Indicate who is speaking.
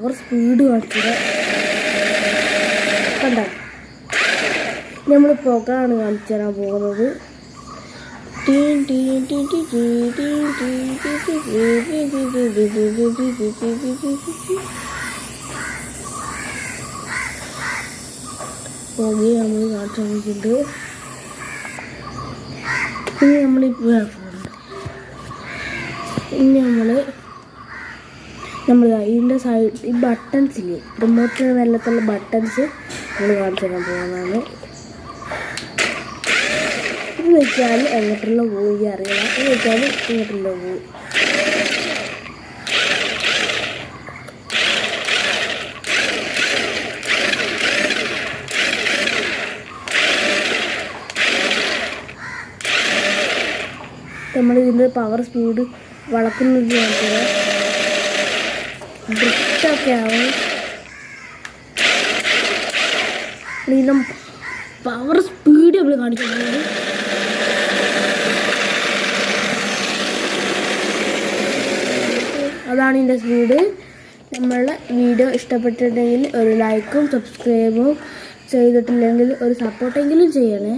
Speaker 1: അവർ speed കാണിച്ചത് കണ്ട. നമ്മൾ പുകയാണ് കാണിച്ചു തരാൻ പോകുന്നത്. പുകയെ നമ്മൾ കാണിച്ചു തന്നിട്ടുണ്ട്. ഇനി നമ്മളിപ്പോൾ നമ്മൾ ഇതിൻ്റെ സൈഡ് ഈ ബട്ടൺസില്ലേ, റിമോട്ടിന് വെള്ളത്തുള്ള ബട്ടൺസ് നമ്മൾ കാണിച്ചു തരാൻ പോകുന്നതാണ്. ഇത് വെച്ചാൽ എങ്ങോട്ടുള്ള പോയി അറിയില്ല, ഇത് വെച്ചാൽ ഇങ്ങോട്ടുള്ള പോയി. നമ്മളിതിൻ്റെ പവർ സ്പീഡ് വളക്കുന്നത് ഡ്രിഫ്റ്റൊക്കെ ആവും. ഇതിൻ്റെ പവർ സ്പീഡ് നമ്മൾ കാണിക്കുന്നത്. അതാണ് ഇതിൻ്റെ സ്പീഡ്. നമ്മളുടെ വീഡിയോ ഇഷ്ടപ്പെട്ടിട്ടുണ്ടെങ്കിൽ ഒരു ലൈക്കും സബ്സ്ക്രൈബും ചെയ്തിട്ടില്ലെങ്കിൽ ഒരു സപ്പോർട്ടെങ്കിലും ചെയ്യണേ.